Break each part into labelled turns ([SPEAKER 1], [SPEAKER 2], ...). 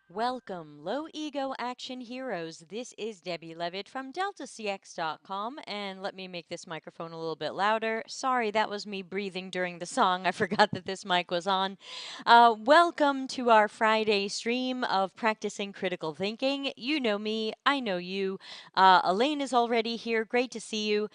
[SPEAKER 1] Welcome, low ego action heroes. This is Debbie Levitt from deltacx.com, and let me make this microphone a little bit louder. Sorry, that was me breathing during the song. I forgot that this mic was on. Welcome to our Friday stream of practicing critical thinking. You know me, I know you. Elaine is already here. Great to see you.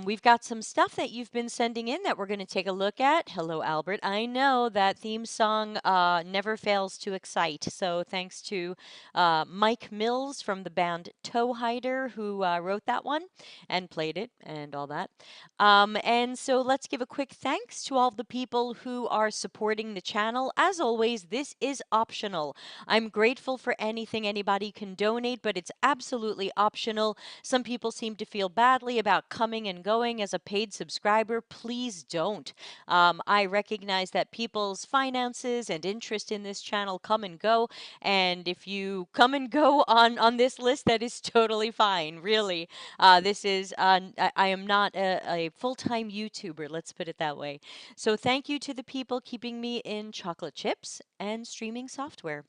[SPEAKER 1] We've got some stuff that you've been sending in that we're going to take a look at. Hello, Albert. I know that theme song never fails to excite. So thanks to Mike Mills from the band Toe Hider who wrote that one and played it and all that. And so let's give a quick thanks to all the people who are supporting the channel. As always, this is optional. I'm grateful for anything anybody can donate, but it's absolutely optional. Some people seem to feel badly about coming and going as a paid subscriber. Please don't. I recognize that people's finances and interest in this channel come and go. And if you come and go on this list, that is totally fine, really. This is, I am not a full-time YouTuber, let's put it that way. So thank you to the people keeping me in chocolate chips and streaming software.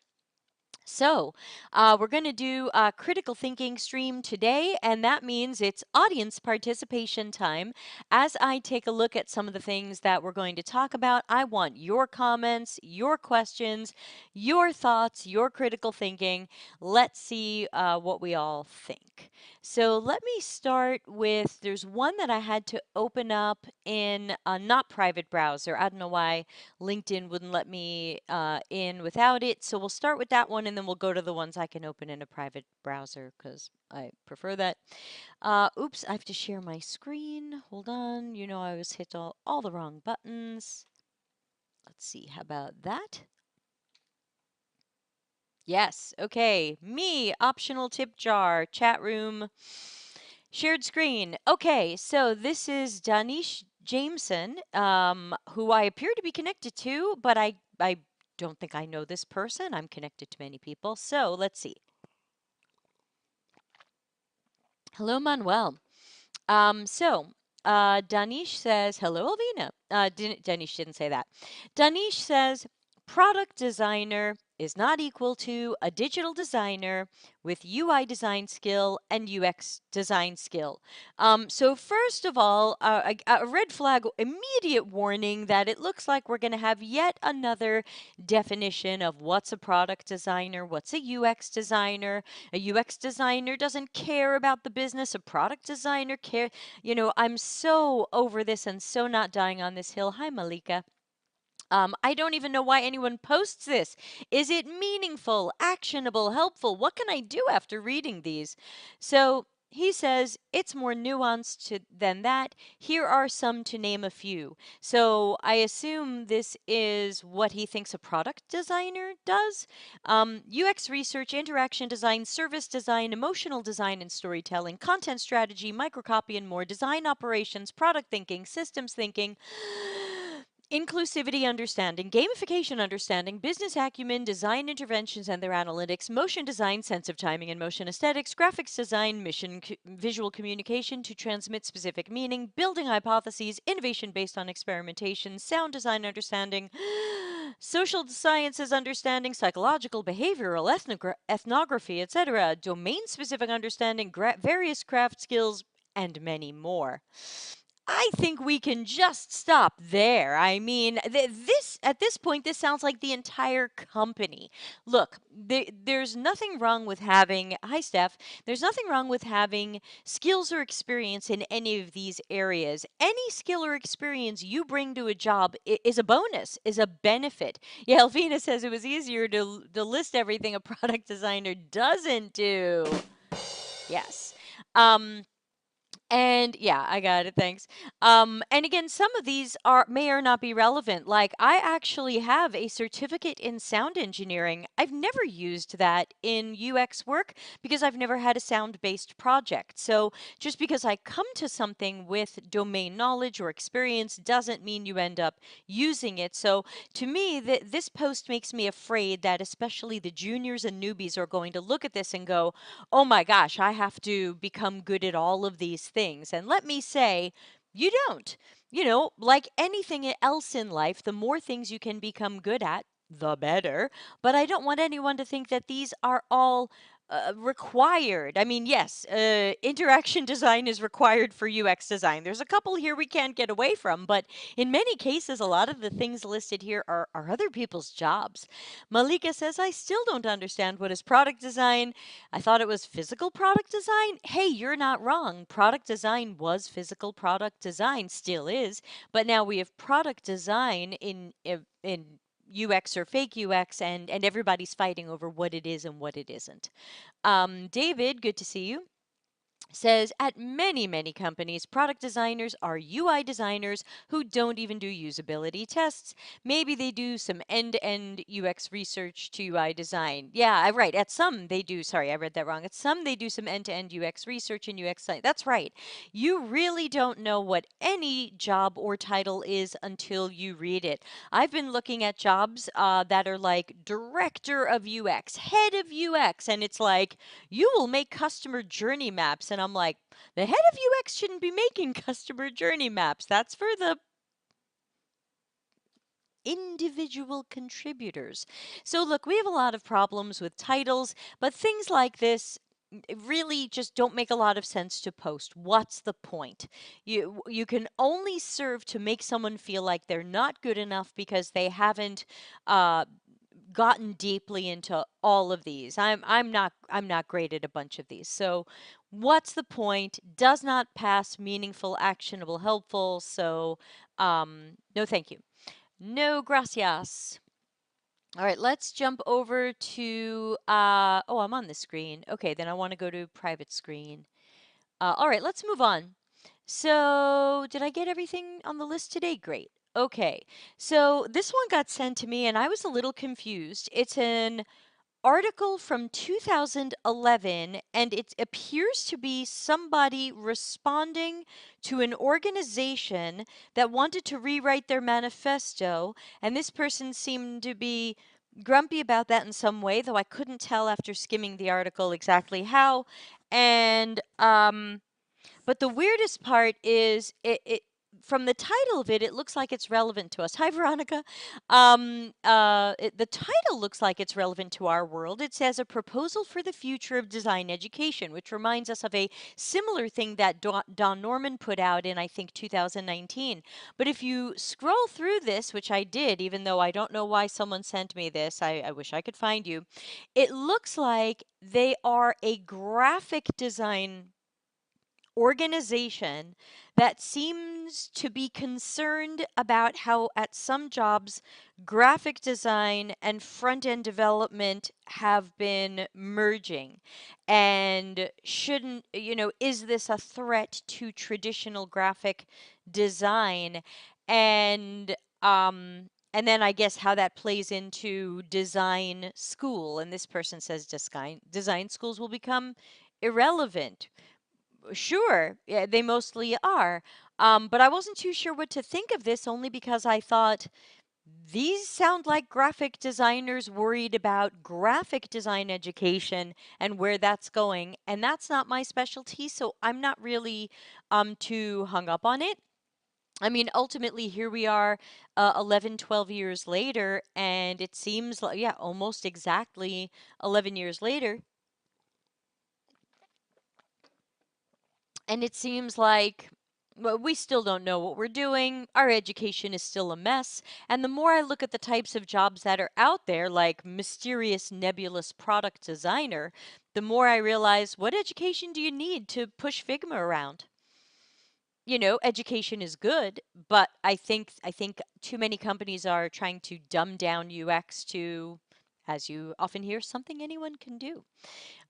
[SPEAKER 1] So, we're going to do a critical thinking stream today, and that means it's audience participation time. As I take a look at some of the things that we're going to talk about, I want your comments, your questions, your thoughts, your critical thinking. Let's see what we all think. So, let me start with there's one that I had to open up in a not private browser. I don't know why LinkedIn wouldn't let me in without it. So we'll start with that one and then we'll go to the ones I can open in a private browser because I prefer that. Oops, I have to share my screen. Hold on. You know, I was hit all the wrong buttons. Let's see. How about that? Yes. Okay. Me, optional tip jar, chat room, shared screen. Okay. So this is Danish Jameson, who I appear to be connected to, but I don't think I know this person. I'm connected to many people. So let's see. Hello, Manuel. Danish says, hello, Alvina. Danish didn't say that. Danish says, product designer is not equal to a digital designer with UI design skill and UX design skill. So first of all, a red flag, immediate warning that it looks like we're going to have yet another definition of what's a product designer, what's a UX designer. A UX designer doesn't care about the business. A product designer care. You know, I'm so over this and so not dying on this hill. Hi, Malika. I don't even know why anyone posts this. Is it meaningful, actionable, helpful? What can I do after reading these? So he says it's more nuanced than that. Here are some to name a few. So I assume this is what he thinks a product designer does. UX research, interaction design, service design, emotional design and storytelling, content strategy, microcopy and more, design operations, product thinking, systems thinking. Inclusivity understanding, gamification understanding, business acumen, design interventions and their analytics, motion design, sense of timing and motion aesthetics, graphics design, visual communication to transmit specific meaning, building hypotheses, innovation based on experimentation, sound design understanding, social sciences understanding, psychological, behavioral, ethnography, etc., domain specific understanding, various craft skills, and many more. I think we can just stop there. I mean, this at this point, this sounds like the entire company. Look, there's nothing wrong with having. Hi, Steph. There's nothing wrong with having skills or experience in any of these areas. Any skill or experience you bring to a job is a bonus, is a benefit. Yeah, Elvina says it was easier to list everything a product designer doesn't do. Yes. Um, and yeah, I got it. Thanks. And again, some of these are may or not be relevant. Like I actually have a certificate in sound engineering. I've never used that in UX work because I've never had a sound-based project. So just because I come to something with domain knowledge or experience doesn't mean you end up using it. So to me, this post makes me afraid that especially the juniors and newbies are going to look at this and go, oh my gosh, I have to become good at all of these things. And let me say, you don't. You know, like anything else in life, the more things you can become good at, the better. But I don't want anyone to think that these are all required. I mean, yes, interaction design is required for UX design. There's a couple here we can't get away from, but in many cases, a lot of the things listed here are other people's jobs. Malika says, I still don't understand what is product design. I thought it was physical product design. Hey, you're not wrong. Product design was physical product design, still is, but now we have product design in UX or fake UX, and everybody's fighting over what it is and what it isn't. David, good to see you, says at many, many companies, product designers are UI designers who don't even do usability tests. Maybe they do some end to end UX research to UI design. Yeah, I right. At some, they do. Sorry, I read that wrong. At some, they do some end to end UX research and UX design. That's right. You really don't know what any job or title is until you read it. I've been looking at jobs that are like director of UX, head of UX, and it's like, you will make customer journey maps. And I'm like, the head of UX shouldn't be making customer journey maps. That's for the individual contributors. So, look, we have a lot of problems with titles, but things like this really just don't make a lot of sense to post. What's the point? You can only serve to make someone feel like they're not good enough because they haven't uh, gotten deeply into all of these. I'm not great at a bunch of these. So what's the point? Does not pass meaningful, actionable, helpful. So no thank you. No gracias. All right, let's jump over to oh, I'm on the screen. Okay, then I want to go to private screen. All right, let's move on. So, did I get everything on the list today? Great. Okay. So, this one got sent to me and I was a little confused. It's an article from 2011, and it appears to be somebody responding to an organization that wanted to rewrite their manifesto. And this person seemed to be grumpy about that in some way, though I couldn't tell after skimming the article exactly how. And but the weirdest part is it from the title of it, it looks like it's relevant to us. Hi, Veronica. The title looks like it's relevant to our world. It says a proposal for the future of design education, which reminds us of a similar thing that Don Norman put out in, I think, 2019. But if you scroll through this, which I did, even though I don't know why someone sent me this, I wish I could find you. It looks like they are a graphic design organization that seems to be concerned about how at some jobs graphic design and front end development have been merging, and shouldn't, is this a threat to traditional graphic design? And then I guess how that plays into design school. And this person says design schools will become irrelevant. Sure, yeah, they mostly are. But I wasn't too sure what to think of this, only because I thought these sound like graphic designers worried about graphic design education and where that's going. And that's not my specialty, so I'm not really too hung up on it. I mean, ultimately, here we are 11, 12 years later, and it seems like, yeah, almost exactly 11 years later. And it seems like, well, we still don't know what we're doing. Our education is still a mess. And the more I look at the types of jobs that are out there, like mysterious, nebulous product designer, the more I realize, what education do you need to push Figma around? Education is good, but I think too many companies are trying to dumb down UX to, as you often hear, something anyone can do.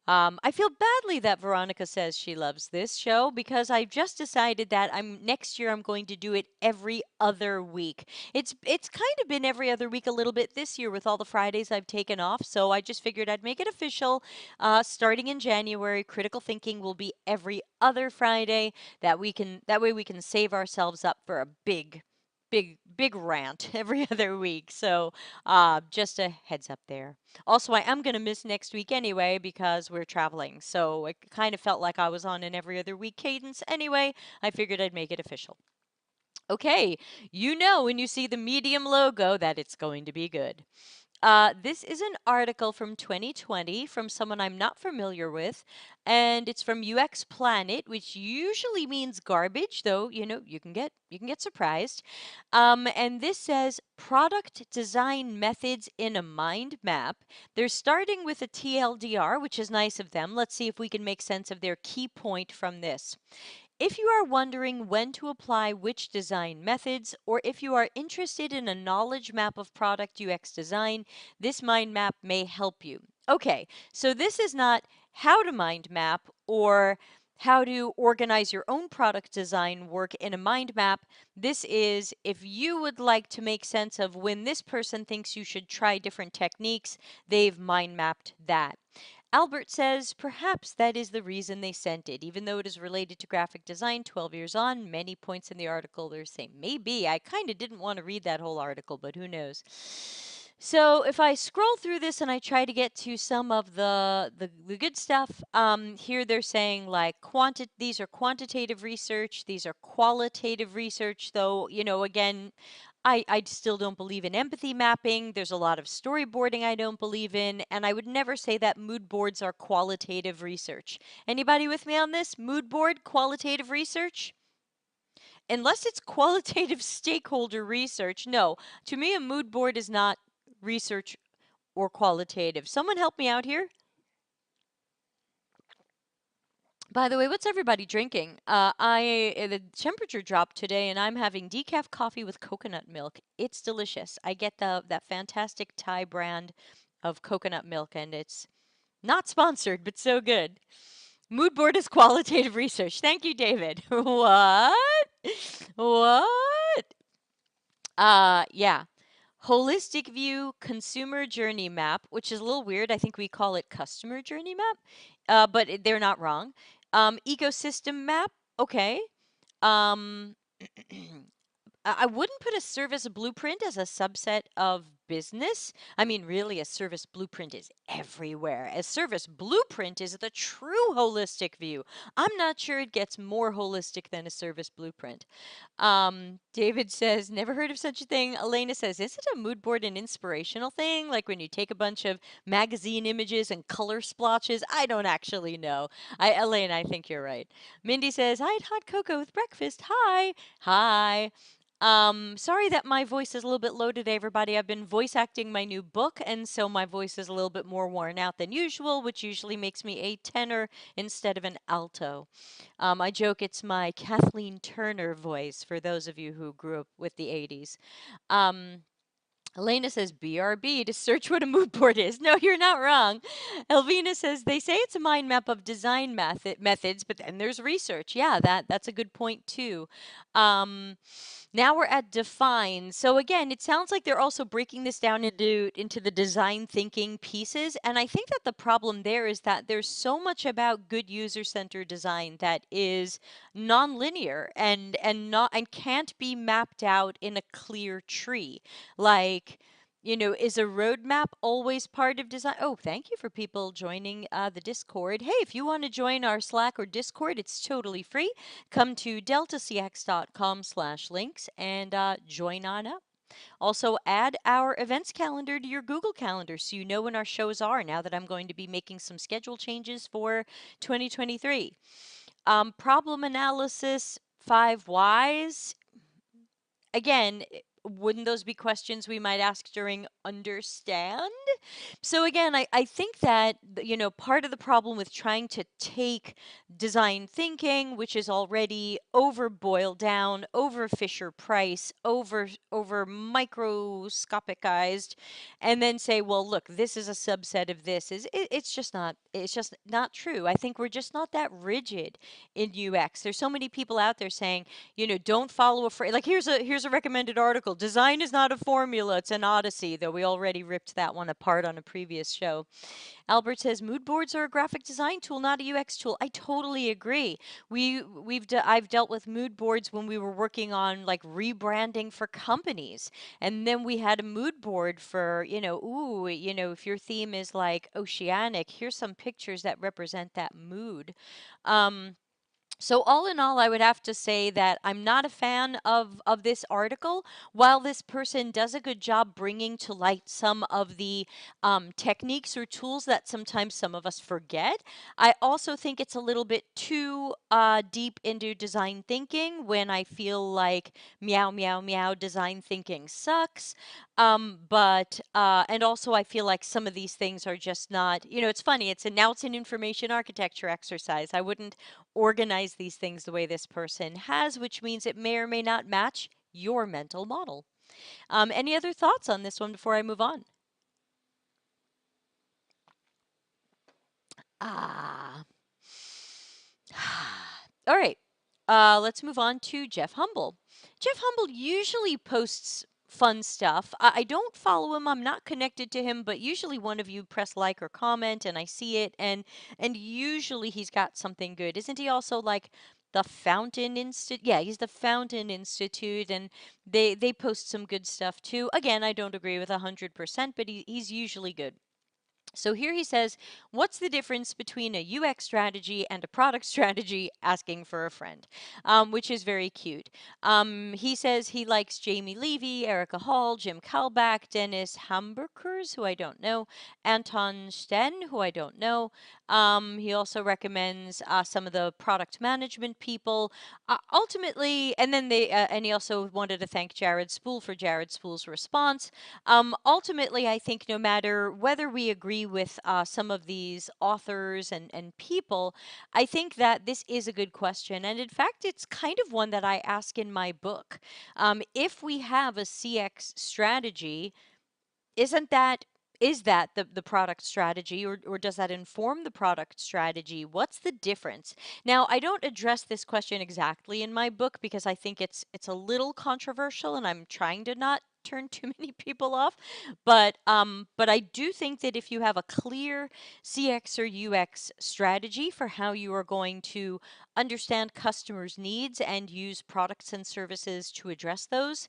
[SPEAKER 1] I feel badly that Veronica says she loves this show because I've just decided that next year I'm going to do it every other week. It's kind of been every other week a little bit this year with all the Fridays I've taken off, so I just figured I'd make it official. Starting in January, critical thinking will be every other Friday. That way we can save ourselves up for a big rant every other week. So just a heads up there. Also, I am going to miss next week anyway because we're traveling. So it kind of felt like I was on an every other week cadence anyway. I figured I'd make it official. Okay, when you see the medium logo that it's going to be good. This is an article from 2020 from someone I'm not familiar with, and it's from UX Planet, which usually means garbage, though you can get surprised. And this says product design methods in a mind map. They're starting with a TLDR, which is nice of them. Let's see if we can make sense of their key point from this. If you are wondering when to apply which design methods, or if you are interested in a knowledge map of product UX design, this mind map may help you. Okay, so this is not how to mind map or how to organize your own product design work in a mind map. This is if you would like to make sense of when this person thinks you should try different techniques, they've mind mapped that. Albert says perhaps that is the reason they sent it. Even though it is related to graphic design 12 years on, many points in the article are the same. Maybe. I kind of didn't want to read that whole article, but who knows? So if I scroll through this and I try to get to some of the good stuff, here they're saying like these are quantitative research, these are qualitative research, though, again, I still don't believe in empathy mapping. There's a lot of storyboarding I don't believe in, and I would never say that mood boards are qualitative research. Anybody with me on this? Mood board, qualitative research? Unless it's qualitative stakeholder research, no. To me, a mood board is not research or qualitative. Someone help me out here. By the way, what's everybody drinking? The temperature dropped today, and I'm having decaf coffee with coconut milk. It's delicious. I get that fantastic Thai brand of coconut milk, and it's not sponsored, but so good. Mood board is qualitative research. Thank you, David. What? What? Yeah. Holistic view consumer journey map, which is a little weird. I think we call it customer journey map, but they're not wrong. Ecosystem map, okay. Um, I wouldn't put a service blueprint as a subset of business. I mean, really, a service blueprint is everywhere. A service blueprint is the true holistic view. I'm not sure it gets more holistic than a service blueprint. David says, never heard of such a thing. Elena says, is it a mood board an inspirational thing? Like when you take a bunch of magazine images and color splotches? I don't actually know. Elena, I think you're right. Mindy says, I had hot cocoa with breakfast. Hi. Hi. Sorry that my voice is a little bit low today, everybody. I've been voice acting my new book, and so my voice is a little bit more worn out than usual, which usually makes me a tenor instead of an alto. I joke it's my Kathleen Turner voice for those of you who grew up with the 80s. Um, Elena says BRB to search what a mood board is. No, you're not wrong. Elvina says they say it's a mind map of design methods, but then there's research. Yeah, that's a good point too. Now we're at define. So again, it sounds like they're also breaking this down into the design thinking pieces. And I think that the problem there is that there's so much about good user-centered design that is nonlinear and can't be mapped out in a clear tree. Like, is a roadmap always part of design? Oh, thank you for people joining the Discord. Hey, if you want to join our Slack or Discord, it's totally free. Come to deltacx.com/links and join on up. Also, add our events calendar to your Google Calendar so you know when our shows are now that I'm going to be making some schedule changes for 2023. Problem analysis, 5 whys. Again, wouldn't those be questions we might ask during understand? So again, I think that part of the problem with trying to take design thinking, which is already over boiled down, over Fisher Price, over microscopicized, and then say, well, look, this is a subset of this, it's just not true. I think we're just not that rigid in UX. There's so many people out there saying, don't follow a phrase. Like here's a recommended article. Design is not a formula, it's an odyssey, though we already ripped that one apart on a previous show. Albert says mood boards are a graphic design tool, not a UX tool. I totally agree. I've dealt with mood boards when we were working on like rebranding for companies. And then we had a mood board for, if your theme is like oceanic, here's some pictures that represent that mood. Um So all in all, I would have to say that I'm not a fan of this article. While this person does a good job bringing to light some of the techniques or tools that sometimes some of us forget, I also think it's a little bit too deep into design thinking when I feel like meow meow meow design thinking sucks. And also I feel like some of these things are just not, it's funny. Now it's an information architecture exercise. I wouldn't organize these things the way this person has, which means it may or may not match your mental model. Any other thoughts on this one before I move on? Ah. All right. Let's move on to Jeff Humble. Jeff Humble usually posts fun stuff. I don't follow him. I'm not connected to him, but usually one of you press like or comment and I see it and usually he's got something good. Isn't he also like the Fountain Institute? Yeah, he's the Fountain Institute and they post some good stuff too. Again, I don't agree with 100%, but he's usually good. So here he says, what's the difference between a UX strategy and a product strategy? Asking for a friend, which is very cute. He says he likes Jamie Levy, Erica Hall, Jim Kalbach, Dennis Hamburgers, who I don't know, Anton Sten, who I don't know. He also recommends some of the product management people. Ultimately, and he also wanted to thank Jared Spool for Jared Spool's response. Ultimately, I think no matter whether we agree with some of these authors and people, I think that this is a good question. And in fact, it's kind of one that I ask in my book. If we have a CX strategy, isn't that is that the product strategy or does that inform the product strategy? What's the difference? Now, I don't address this question exactly in my book because I think it's a little controversial and I'm trying to not turn too many people off. But I do think that if you have a clear CX or UX strategy for how you are going to understand customers' needs and use products and services to address those,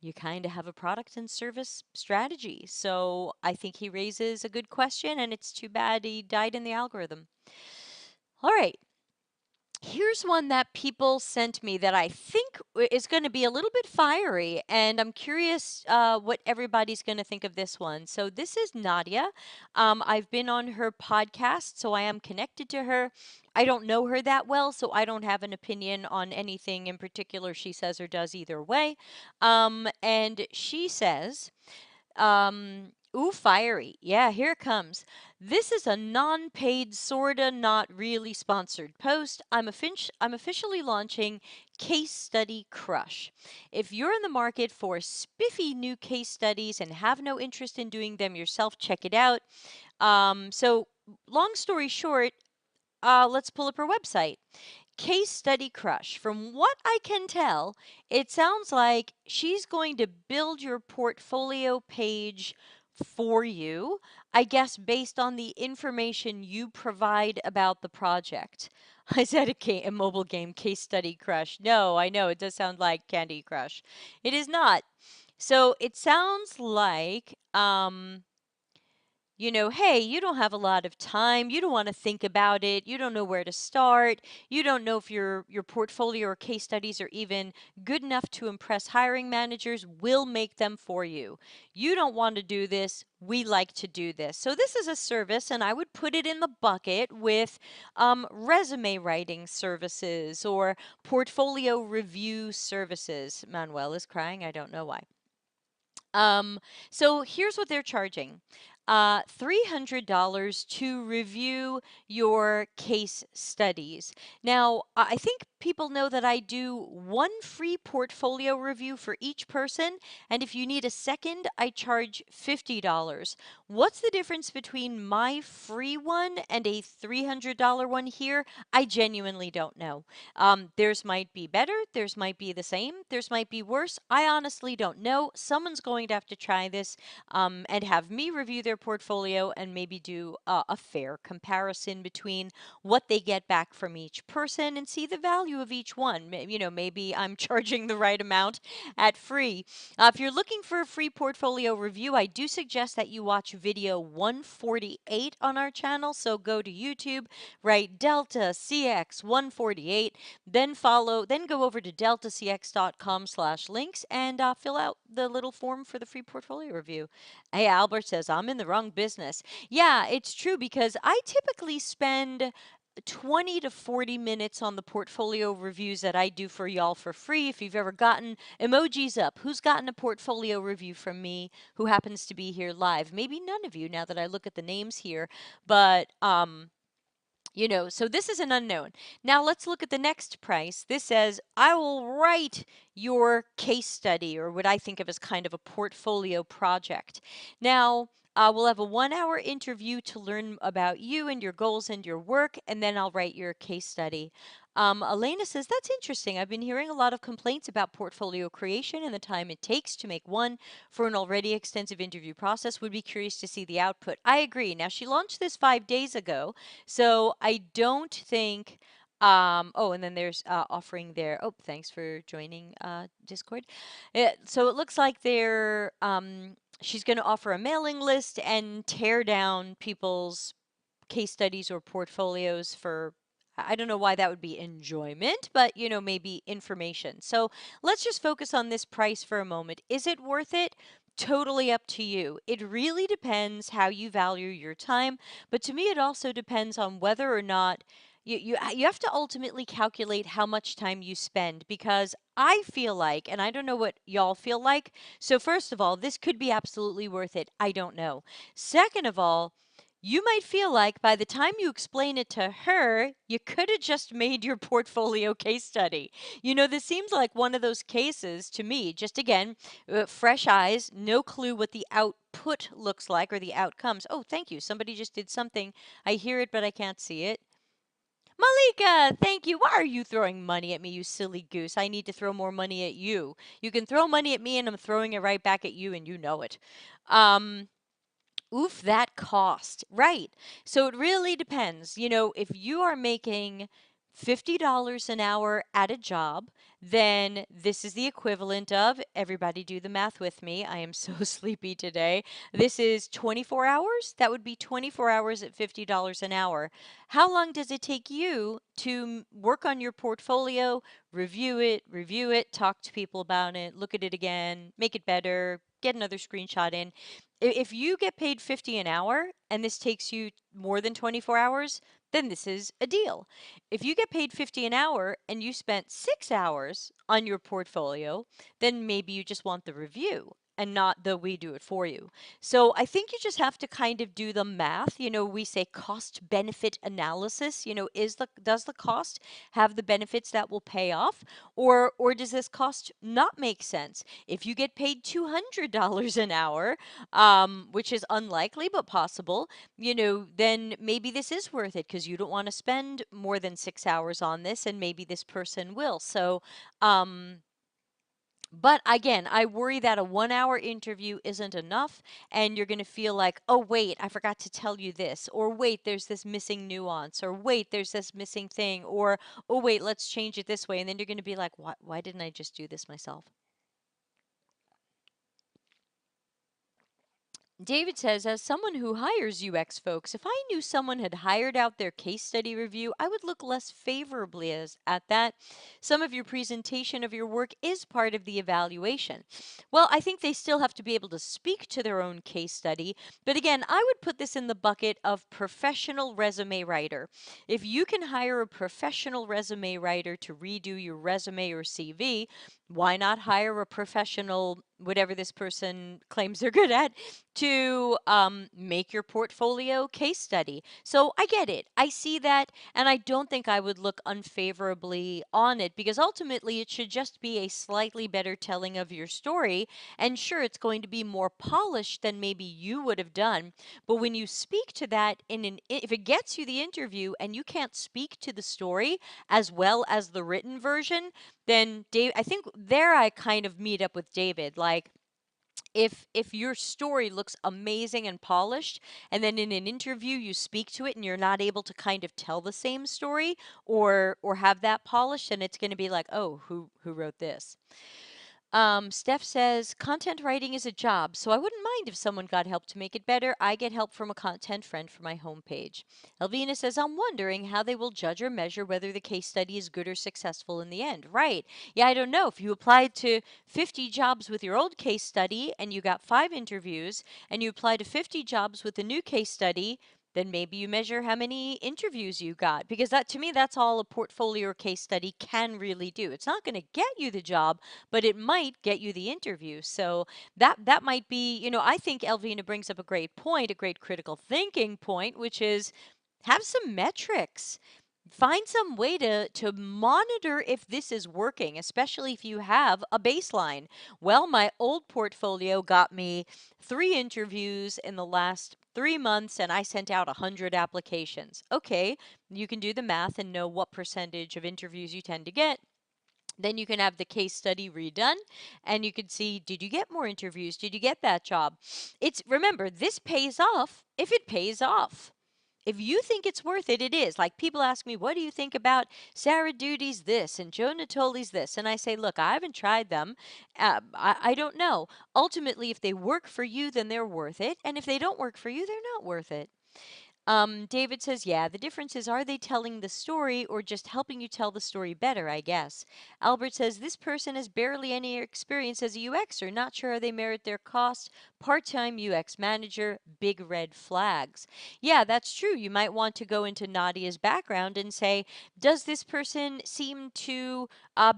[SPEAKER 1] you kind of have a product and service strategy. So I think he raises a good question, and it's too bad he died in the algorithm. All right. Here's one that people sent me that I think is going to be a little bit fiery, and I'm curious what everybody's going to think of this one. So, this is Nadia. I've been on her podcast, so I am connected to her. I don't know her that well, so I don't have an opinion on anything in particular she says or does either way. And she says, ooh, fiery. Yeah, here it comes. This is a non-paid, sorta, not really sponsored post. I'm officially launching Case Study Crush. If you're in the market for spiffy new case studies and have no interest in doing them yourself, check it out. So long story short, let's pull up her website. Case Study Crush. From what I can tell, it sounds like she's going to build your portfolio page for you, I guess based on the information you provide about the project. I said a mobile game, Case Study Crush. No, I know, it does sound like Candy Crush. It is not. So it sounds like hey, you don't have a lot of time. You don't want to think about it. You don't know where to start. You don't know if your portfolio or case studies are even good enough to impress hiring managers. We'll make them for you. You don't want to do this. We like to do this. So this is a service, and I would put it in the bucket with resume writing services or portfolio review services. Manuel is crying. I don't know why. Um, so here's what they're charging. $300 to review your case studies. Now, I think people know that I do one free portfolio review for each person, and if you need a second, I charge $50. What's the difference between my free one and a $300 one here? I genuinely don't know. Theirs might be better, theirs might be the same, theirs might be worse. I honestly don't know. Someone's going to have to try this and have me review their portfolio and maybe do a fair comparison between what they get back from each person and see the value of each one. You know, maybe I'm charging the right amount at free. If you're looking for a free portfolio review, I do suggest that you watch video 148 on our channel. So go to YouTube, write Delta CX 148, then go over to deltacx.com/links and fill out the little form for the free portfolio review. Hey, Albert says, I'm in the wrong business. Yeah, it's true because I typically spend 20 to 40 minutes on the portfolio reviews that I do for y'all for free. If you've ever gotten emojis up, who's gotten a portfolio review from me who happens to be here live? Maybe none of you now that I look at the names here, but so this is an unknown. Now let's look at the next price. This says, I will write your case study, or what I think of as kind of a portfolio project. Now, we'll have a 1 hour interview to learn about you and your goals and your work, and then I'll write your case study. Elena says, that's interesting. I've been hearing a lot of complaints about portfolio creation and the time it takes to make one for an already extensive interview process. Would be curious to see the output. I agree. Now, she launched this 5 days ago. So I don't think. Oh, and then there's offering there. Oh, thanks for joining Discord. So it looks like she's going to offer a mailing list and tear down people's case studies or portfolios for. I don't know why that would be enjoyment, but maybe information. So let's just focus on this price for a moment. Is it worth it? Totally up to you. It really depends how you value your time, but to me, it also depends on whether or not you have to ultimately calculate how much time you spend because I feel like, and I don't know what y'all feel like. So first of all, this could be absolutely worth it. I don't know. Second of all, you might feel like by the time you explain it to her, you could have just made your portfolio case study. This seems like one of those cases to me, just again, fresh eyes, no clue what the output looks like or the outcomes. Oh, thank you. Somebody just did something. I hear it, but I can't see it. Malika, thank you. Why are you throwing money at me, you silly goose? I need to throw more money at you. You can throw money at me, and I'm throwing it right back at you, and you know it. Um, Oof, that cost. Right. So it really depends. If you are making $50 an hour at a job, then this is the equivalent of, everybody do the math with me. I am so sleepy today. This is 24 hours. That would be 24 hours at $50 an hour. How long does it take you to work on your portfolio, review it, talk to people about it, look at it again, make it better, get another screenshot in? If you get paid 50 an hour and this takes you more than 24 hours, then this is a deal. If you get paid 50 an hour and you spent 6 hours on your portfolio, then maybe you just want the review and not the we do it for you. So I think you just have to kind of do the math. We say cost benefit analysis. Does the cost have the benefits that will pay off, or does this cost not make sense? If you get paid $200 an hour, which is unlikely but possible, then maybe this is worth it because you don't want to spend more than 6 hours on this, and maybe this person will. So, but again, I worry that a 1 hour interview isn't enough, and you're going to feel like, oh, wait, I forgot to tell you this, or wait, there's this missing nuance, or wait, there's this missing thing, or oh, wait, let's change it this way. And then you're going to be like, why didn't I just do this myself? David says, as someone who hires UX folks, if I knew someone had hired out their case study review, I would look less favorably at that. Some of your presentation of your work is part of the evaluation. Well, I think they still have to be able to speak to their own case study. But again, I would put this in the bucket of professional resume writer. If you can hire a professional resume writer to redo your resume or CV, why not hire a professional, whatever this person claims they're good at, to make your portfolio case study? So I get it. I see that. And I don't think I would look unfavorably on it because ultimately it should just be a slightly better telling of your story. And sure, it's going to be more polished than maybe you would have done. But when you speak to that if it gets you the interview and you can't speak to the story as well as the written version, then Dave, I think there I kind of meet up with David. Like, if your story looks amazing and polished, and then in an interview you speak to it and you're not able to kind of tell the same story or have that polished, then it's going to be like, oh, who wrote this? Steph says, content writing is a job, so I wouldn't mind if someone got help to make it better. I get help from a content friend for my homepage. Elvina says, I'm wondering how they will judge or measure whether the case study is good or successful in the end. Right. Yeah, I don't know. If you applied to 50 jobs with your old case study and you got 5 interviews, and you apply to 50 jobs with a new case study, then maybe you measure how many interviews you got, because that, to me, that's all a portfolio or case study can really do. It's not going to get you the job, but it might get you the interview. So that might be, I think Elvina brings up a great point, a great critical thinking point, which is have some metrics. Find some way to monitor if this is working, especially if you have a baseline. Well, my old portfolio got me 3 interviews in the last 3 months, and I sent out 100 applications. Okay, you can do the math and know what percentage of interviews you tend to get. Then you can have the case study redone and you can see, did you get more interviews? Did you get that job? It's, remember, this pays off if it pays off. If you think it's worth it, it is. Like, people ask me, what do you think about Sarah Duty's this and Joe Natoli's this? And I say, look, I haven't tried them. I don't know. Ultimately, if they work for you, then they're worth it. And if they don't work for you, they're not worth it. David says, yeah, the difference is, are they telling the story or just helping you tell the story better, I guess. Albert says, this person has barely any experience as a UXer. Not sure they merit their cost. Part-time UX manager, big red flags. Yeah, that's true. You might want to go into Nadia's background and say, does this person seem to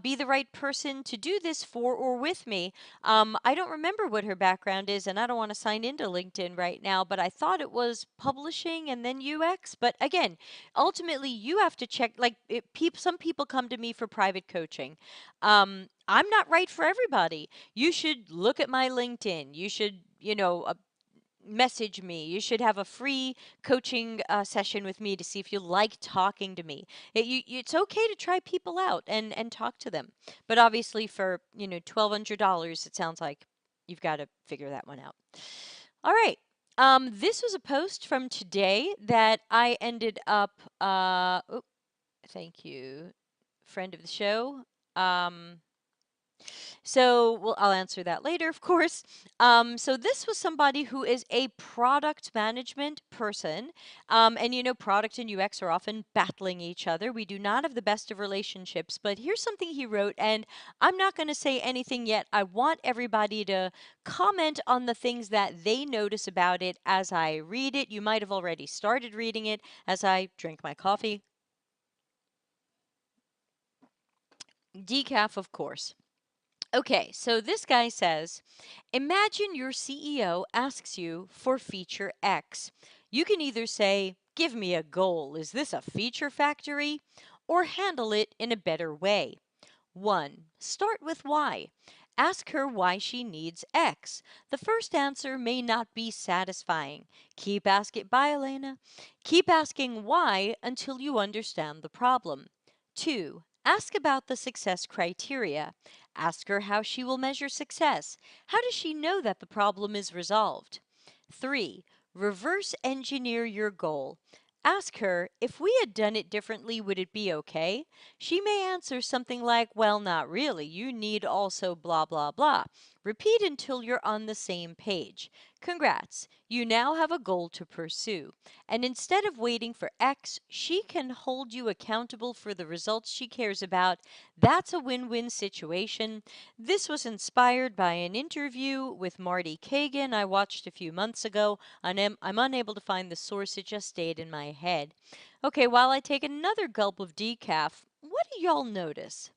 [SPEAKER 1] be the right person to do this for or with me? I don't remember what her background is, and I don't want to sign into LinkedIn right now, but I thought it was publishing and then UX. But again, ultimately, you have to check. Like, some people come to me for private coaching. I'm not right for everybody. You should look at my LinkedIn. You should, message me. You should have a free coaching session with me to see if you like talking to me. It's okay to try people out and talk to them. But obviously, for $1,200, it sounds like you've got to figure that one out. All right. This was a post from today that I ended up. Oh, thank you, friend of the show. Well, I'll answer that later, of course. So this was somebody who is a product management person. And product and UX are often battling each other. We do not have the best of relationships, but here's something he wrote, and I'm not going to say anything yet. I want everybody to comment on the things that they notice about it as I read it. You might have already started reading it as I drink my coffee. Decaf, of course. Okay, so this guy says, imagine your CEO asks you for feature X. You can either say, give me a goal, is this a feature factory? Or handle it in a better way. 1. Start with why. Ask her why she needs X. The first answer may not be satisfying. Keep asking, bye Elena. Keep asking why until you understand the problem. 2. Ask about the success criteria. Ask her how she will measure success. How does she know that the problem is resolved? 3. Reverse engineer your goal. Ask her, if we had done it differently, would it be okay? She may answer something like, well, not really. You need also blah, blah, blah. Repeat until you're on the same page. Congrats. You now have a goal to pursue. And instead of waiting for X, she can hold you accountable for the results she cares about. That's a win-win situation. This was inspired by an interview with Marty Kagan I watched a few months ago. I'm unable to find the source. It just stayed in my head. Okay, while I take another gulp of decaf, what do y'all notice?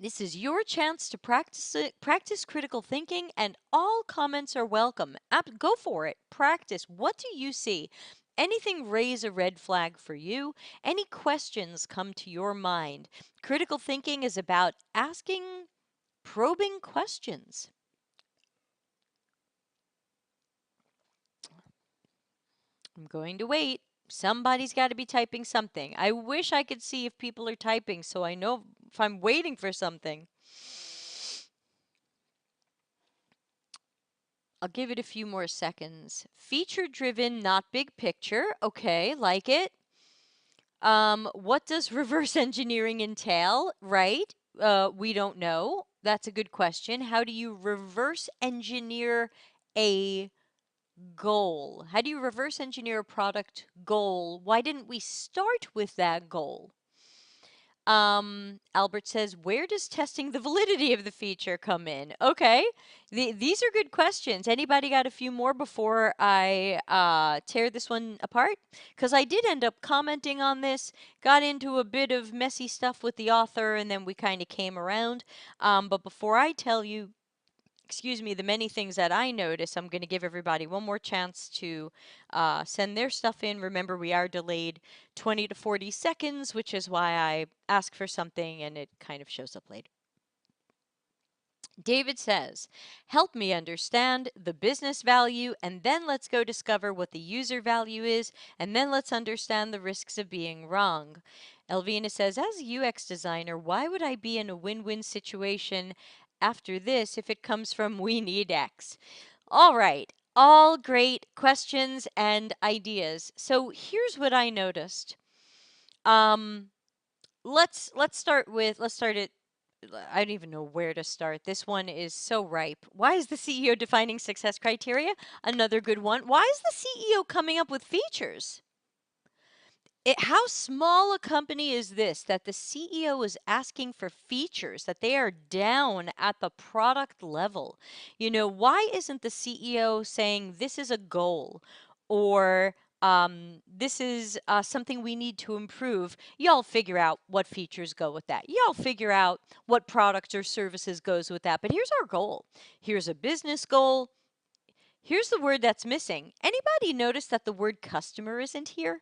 [SPEAKER 1] This is your chance to practice critical thinking, and all comments are welcome. Go for it. Practice. What do you see? Anything raise a red flag for you? Any questions come to your mind? Critical thinking is about asking probing questions. I'm going to wait. Somebody's got to be typing something. I wish I could see if people are typing so I know if I'm waiting for something. I'll give it a few more seconds. Feature driven, not big picture. Okay, like it. What does reverse engineering entail? Right? We don't know. That's a good question. How do you reverse engineer a goal? How do you reverse engineer a product goal? Why didn't we start with that goal? Albert says, where does testing the validity of the feature come in? Okay, these are good questions. Anybody got a few more before I tear this one apart? Because I did end up commenting on this, got into a bit of messy stuff with the author, and then we kind of came around. But before I tell you, excuse me, the many things that I notice, I'm going to give everybody one more chance to send their stuff in. Remember, we are delayed 20 to 40 seconds, which is why I ask for something and it kind of shows up late. David says, help me understand the business value, and then let's go discover what the user value is, and then let's understand the risks of being wrong. Elvina says, as a UX designer, why would I be in a win-win situation after this if it comes from we need X? All right, all great questions and ideas. So here's what I noticed. Let's start it. I don't even know where to start. This one is so ripe. Why is the CEO defining success criteria? Another good one. Why is the CEO coming up with features? How small a company is this that the CEO is asking for features, that they are down at the product level? Why isn't the CEO saying this is a goal or this is something we need to improve? Y'all figure out what features go with that. Y'all figure out what products or services goes with that. But here's our goal. Here's a business goal. Here's the word that's missing. Anybody notice that the word customer isn't here?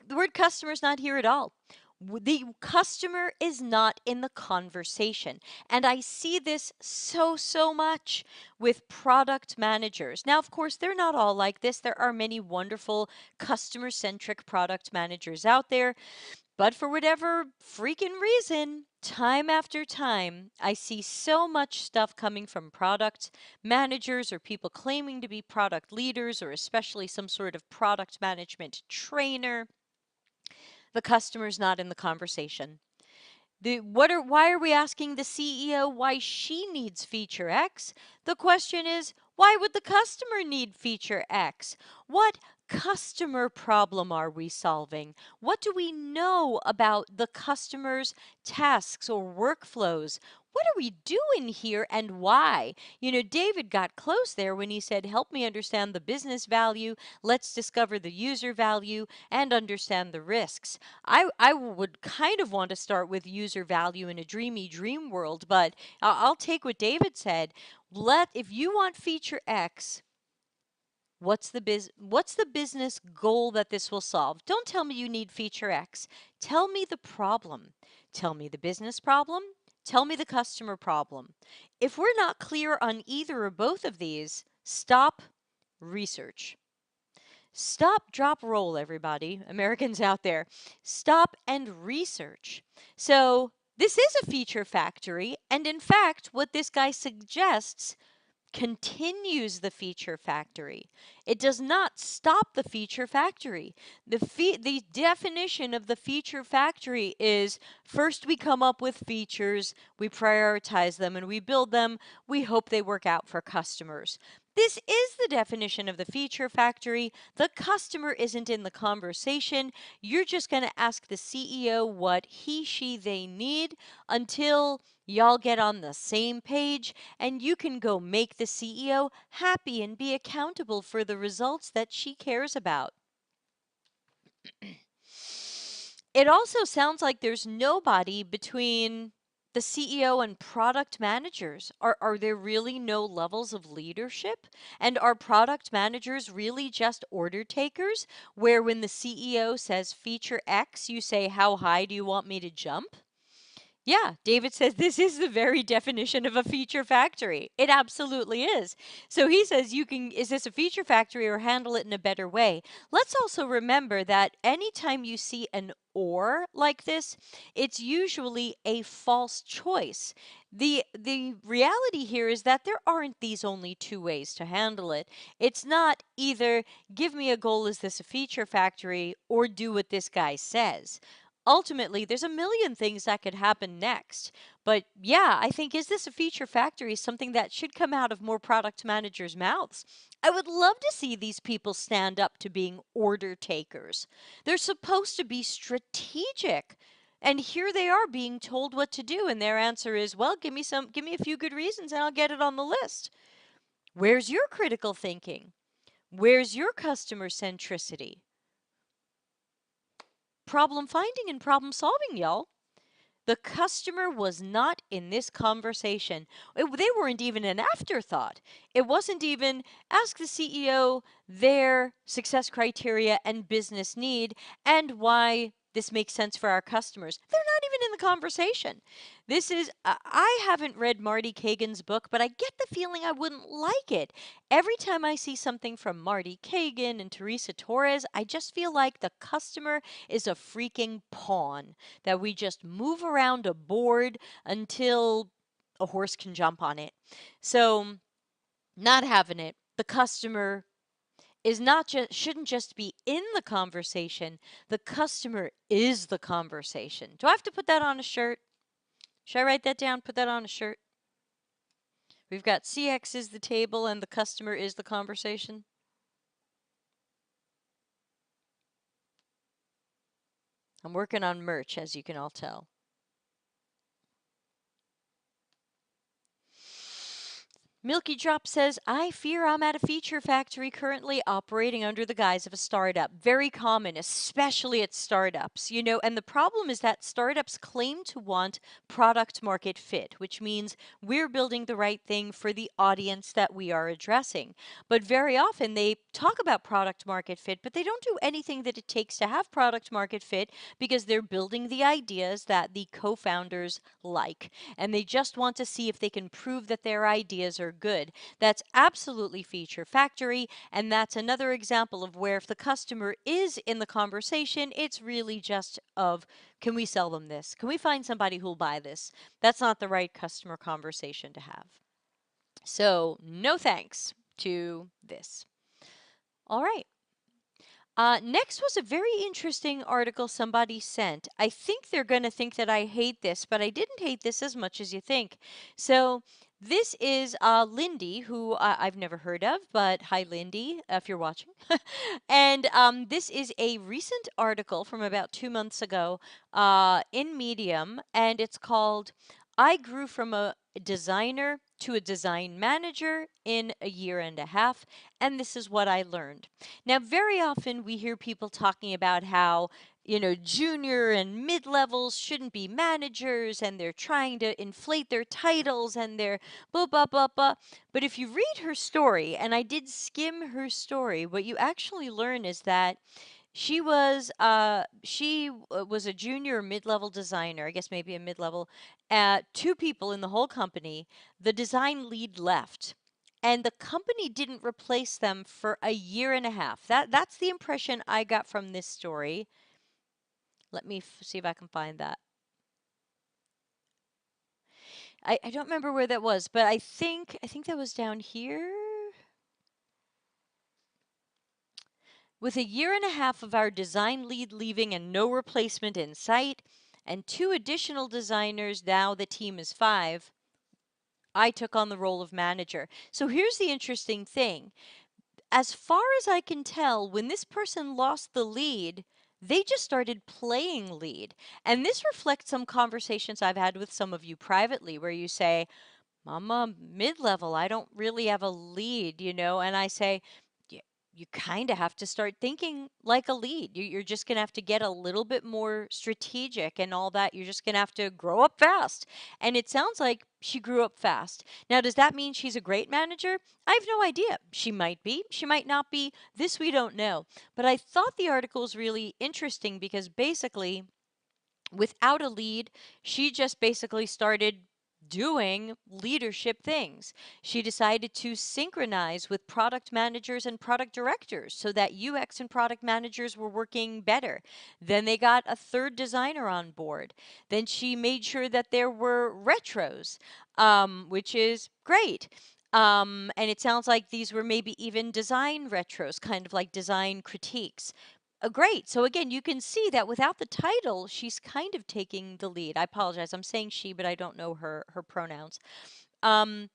[SPEAKER 1] The word customer is not here at all. The customer is not in the conversation. And I see this so much with product managers. Now, of course, they're not all like this. There are many wonderful customer centric product managers out there. But for whatever freaking reason, time after time, I see so much stuff coming from product managers or people claiming to be product leaders or especially some sort of product management trainer. The customer's not in the conversation. Why are we asking the CEO why she needs feature X? The question is, why would the customer need feature X? What customer problem are we solving? What do we know about the customer's tasks or workflows? What are we doing here and why? David got close there when he said, help me understand the business value. Let's discover the user value and understand the risks. I would kind of want to start with user value in a dreamy dream world, but I'll take what David said. If you want feature X, what's the business goal that this will solve? Don't tell me you need feature X. Tell me the problem. Tell me the business problem. Tell me the customer problem. If we're not clear on either or both of these, stop, research. Stop, drop, roll, everybody, Americans out there. Stop and research. So, this is a feature factory, and in fact, what this guy suggests continues the feature factory. It does not stop the feature factory. The definition of the feature factory is first we come up with features, we prioritize them, and we build them. We hope they work out for customers. This is the definition of the feature factory. The customer isn't in the conversation. You're just going to ask the CEO what he, she, they need until y'all get on the same page and you can go make the CEO happy and be accountable for the results that she cares about. It also sounds like there's nobody between the CEO and product managers. Are there really no levels of leadership? And are product managers really just order takers, where when the CEO says feature X, you say, how high do you want me to jump? Yeah, David says this is the very definition of a feature factory. It absolutely is. So he says is this a feature factory or handle it in a better way? Let's also remember that anytime you see an or like this, it's usually a false choice. The reality here is that there aren't these only two ways to handle it. It's not either give me a goal, is this a feature factory, or do what this guy says. Ultimately, there's a million things that could happen next. But yeah, I think is this a feature factory something that should come out of more product managers' mouths? I would love to see these people stand up to being order takers. They're supposed to be strategic. And here they are being told what to do and their answer is, "Well, give me a few good reasons and I'll get it on the list." Where's your critical thinking? Where's your customer centricity? Problem finding and problem solving, y'all. The customer was not in this conversation. They weren't even an afterthought. It wasn't even ask the CEO their success criteria and business need and why this makes sense for our customers. They're not even in the conversation. This is, I haven't read Marty Kagan's book, but I get the feeling I wouldn't like it. Every time I see something from Marty Kagan and Teresa Torres, I just feel like the customer is a freaking pawn that we just move around a board until a horse can jump on it. So, not having it. The customer is not just shouldn't just be in the conversation. The customer is the conversation. Do I have to put that on a shirt? Should I write that down? Put that on a shirt? We've got CX is the table and the customer is the conversation. I'm working on merch, as you can all tell. Milky Drop says, I fear I'm at a feature factory currently operating under the guise of a startup. Very common, especially at startups, and the problem is that startups claim to want product market fit, which means we're building the right thing for the audience that we are addressing. But very often they talk about product market fit, but they don't do anything that it takes to have product market fit because they're building the ideas that the co founders like. And they just want to see if they can prove that their ideas are good. That's absolutely feature factory. And that's another example of where if the customer is in the conversation, it's really just of, can we sell them this? Can we find somebody who'll buy this? That's not the right customer conversation to have. So, no thanks to this. All right. Next was a very interesting article somebody sent. I think they're going to think that I hate this, but I didn't hate this as much as you think. So, this is Lindy, who I've never heard of, but hi, Lindy, if you're watching. And this is a recent article from about 2 months ago in Medium, and it's called I Grew from a Designer to a Design Manager in a Year and a Half, and this is what I learned. Now, very often we hear people talking about how, junior and mid levels shouldn't be managers and they're trying to inflate their titles and they're blah, blah, blah, blah. But if you read her story, and I did skim her story, what you actually learn is that she was a junior or mid-level designer, I guess maybe a mid-level, two people in the whole company. The design lead left and the company didn't replace them for a year and a half. That's the impression I got from this story. Let me see if I can find that. I don't remember where that was, but I think that was down here. With a year and a half of our design lead leaving and no replacement in sight, and two additional designers, now the team is 5, I took on the role of manager. So here's the interesting thing. As far as I can tell, when this person lost the lead, they just started playing lead. And this reflects some conversations I've had with some of you privately where you say, I'm a mid level. I don't really have a lead, And I say, you kind of have to start thinking like a lead. You're just going to have to get a little bit more strategic and all that. You're just going to have to grow up fast. And it sounds like she grew up fast. Now, does that mean she's a great manager? I have no idea. She might be, she might not be. This we don't know. But I thought the article was really interesting because basically, without a lead, she just basically started doing leadership things. She decided to synchronize with product managers and product directors so that UX and product managers were working better. Then they got a third designer on board. Then she made sure that there were retros, which is great. And it sounds like these were maybe even design retros, kind of like design critiques. Great. So again, you can see that without the title, she's kind of taking the lead. I apologize. I'm saying she, but I don't know her pronouns. Um,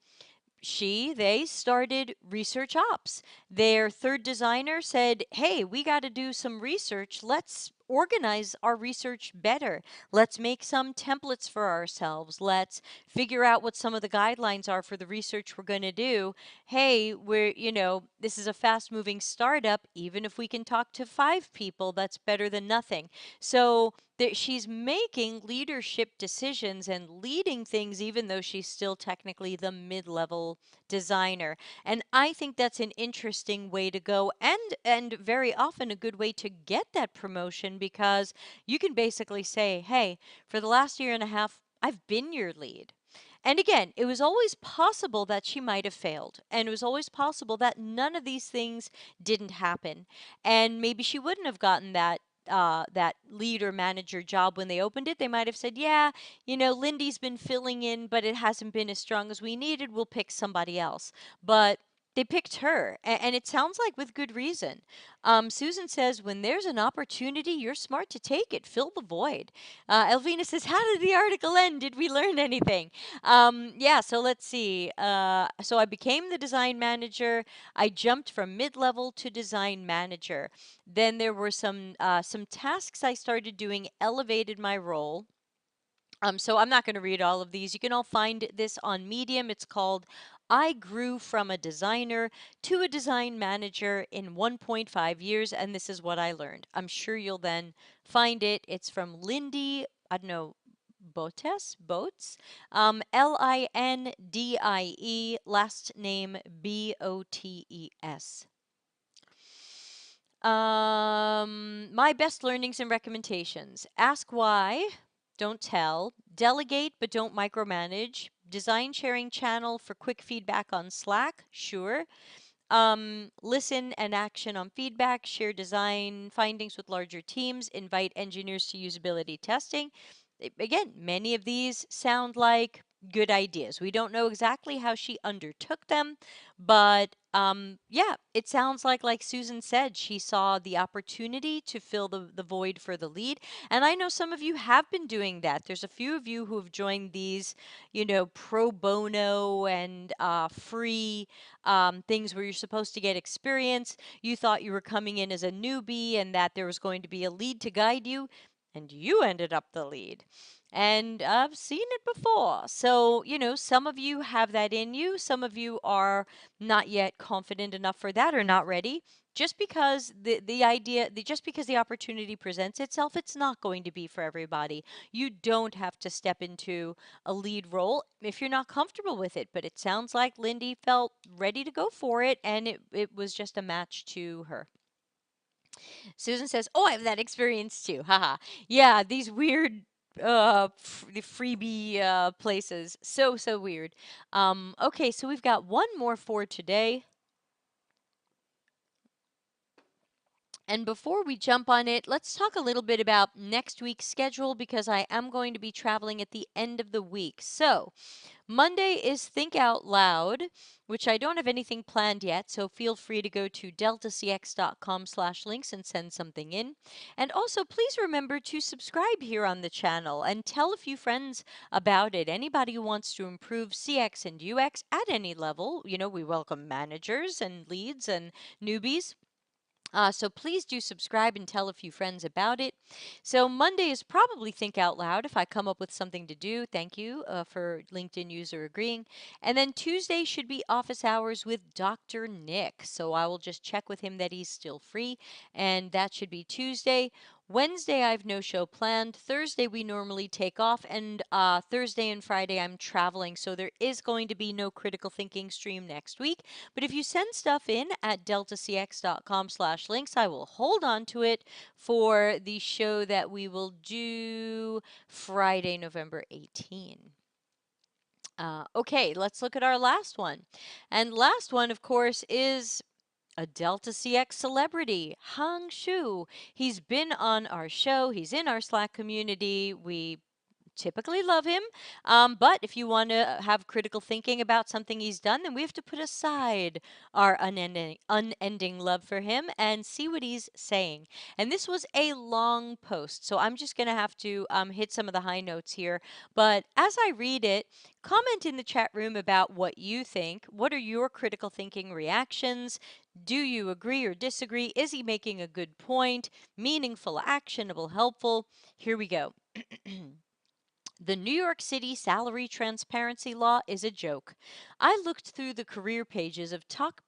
[SPEAKER 1] they started research ops. Their third designer said, "Hey, we got to do some research. Let's organize our research better. Let's make some templates for ourselves. Let's figure out what some of the guidelines are for the research we're going to do. Hey, this is a fast moving startup. Even if we can talk to 5 people, that's better than nothing." So that she's making leadership decisions and leading things even though she's still technically the mid-level designer. And I think that's an interesting way to go, and very often a good way to get that promotion, because you can basically say, "Hey, for the last year and a half, I've been your lead." And again, it was always possible that she might have failed. And it was always possible that none of these things didn't happen. And maybe she wouldn't have gotten that lead or manager job when they opened it. They might have said, "Yeah, Lindy's been filling in, but it hasn't been as strong as we needed. We'll pick somebody else." But they picked her, and it sounds like with good reason. Susan says, "When there's an opportunity, you're smart to take it. Fill the void." Elvina says, "How did the article end? Did we learn anything?" Yeah, so let's see. So I became the design manager. I jumped from mid-level to design manager. Then there were some tasks I started doing elevated my role. So I'm not going to read all of these. You can all find this on Medium. It's called "I Grew from a Designer to a Design Manager in 1.5 years, and this is what I learned." I'm sure you'll then find it. It's from Lindy, I don't know, Botes, Lindie, last name Botes. My best learnings and recommendations: ask why, don't tell, delegate but don't micromanage, design sharing channel for quick feedback on Slack, sure. Listen and action on feedback, share design findings with larger teams, invite engineers to usability testing. Again, many of these sound like good ideas. We don't know exactly how she undertook them, but yeah, it sounds like Susan said, she saw the opportunity to fill the void for the lead. And I know some of you have been doing that. There's a few of you who have joined these, pro bono and free things where you're supposed to get experience. You thought you were coming in as a newbie and that there was going to be a lead to guide you, and you ended up the lead. And I've seen it before. So, some of you have that in you. Some of you are not yet confident enough for that or not ready. Just because just because the opportunity presents itself, it's not going to be for everybody. You don't have to step into a lead role if you're not comfortable with it. But it sounds like Lindy felt ready to go for it, and it was just a match to her. Susan says, "Oh, I have that experience too." Haha. Yeah, these weird the freebie places. So weird. Okay, so we've got one more for today. And before we jump on it, let's talk a little bit about next week's schedule, because I am going to be traveling at the end of the week. So, Monday is Think Out Loud, which I don't have anything planned yet, so feel free to go to deltacx.com/links and send something in. And also, please remember to subscribe here on the channel and tell a few friends about it. Anybody who wants to improve CX and UX at any level, we welcome managers and leads and newbies. So please do subscribe and tell a few friends about it. So Monday is probably Think Out Loud if I come up with something to do. Thank you for LinkedIn user agreeing. And then Tuesday should be office hours with Dr. Nick. So I will just check with him that he's still free, and that should be Tuesday. Wednesday, I have no show planned. Thursday, we normally take off. And Thursday and Friday, I'm traveling. So there is going to be no critical thinking stream next week. But if you send stuff in at deltacx.com/links, I will hold on to it for the show that we will do Friday, November 18. Okay, let's look at our last one. And last one, of course, is a Delta CX celebrity, Hang Shu. He's been on our show. He's in our Slack community. We typically love him. But if you want to have critical thinking about something he's done, then we have to put aside our unending love for him and see what he's saying. And this was a long post, so I'm just going to have to hit some of the high notes here. But as I read it, comment in the chat room about what you think. What are your critical thinking reactions? Do you agree or disagree? Is he making a good point? Meaningful, actionable, helpful? Here we go. The New York City salary transparency law is a joke. I looked through the career pages of top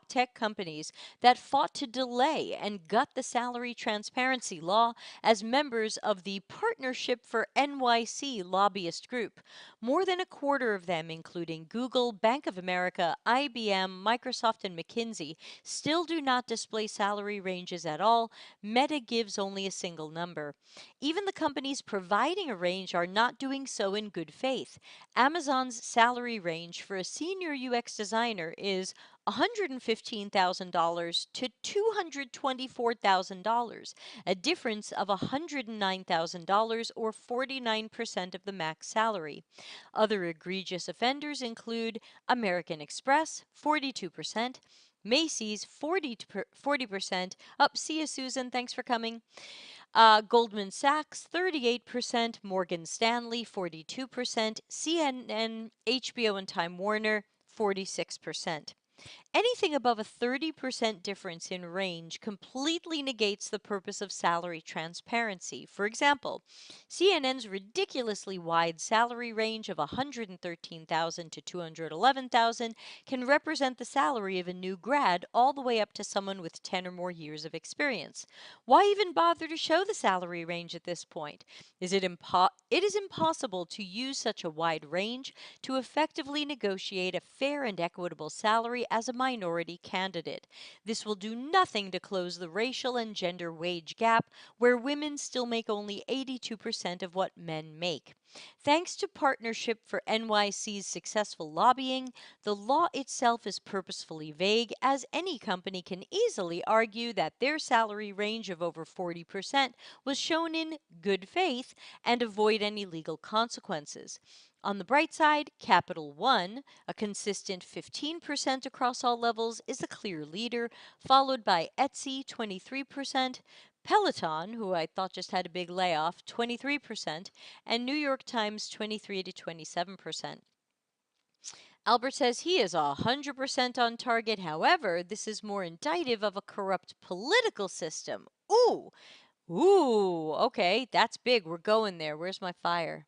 [SPEAKER 1] tech companies that fought to delay and gut the salary transparency law as members of the Partnership for NYC lobbyist group. More than a quarter of them, including Google, Bank of America, IBM, Microsoft, and McKinsey, still do not display salary ranges at all. Meta gives only a single number. Even the companies providing a range are not doing so in good faith. Amazon's salary range for a senior UX designer is $115,000 to $224,000, a difference of $109,000 or 49% of the max salary. Other egregious offenders include American Express, 42%, Macy's, 40%. Up, see you, Susan. Thanks for coming. Goldman Sachs, 38%, Morgan Stanley, 42%, CNN, HBO, and Time Warner, 46%. Anything above a 30% difference in range completely negates the purpose of salary transparency. For example, CNN's ridiculously wide salary range of $113,000 to $211,000 can represent the salary of a new grad all the way up to someone with 10 or more years of experience. Why even bother to show the salary range at this point? It is impossible to use such a wide range to effectively negotiate a fair and equitable salary as a minority candidate. This will do nothing to close the racial and gender wage gap, where women still make only 82% of what men make. Thanks to Partnership for NYC's successful lobbying, the law itself is purposefully vague, as any company can easily argue that their salary range of over 40% was shown in good faith and avoid any legal consequences. On the bright side, Capital One, a consistent 15% across all levels, is a clear leader, followed by Etsy, 23%, Peloton, who I thought just had a big layoff, 23%, and New York Times, 23 to 27%. Albert says he is 100% on target. However, this is more indicative of a corrupt political system. Ooh, okay, that's big. We're going there. Where's my fire?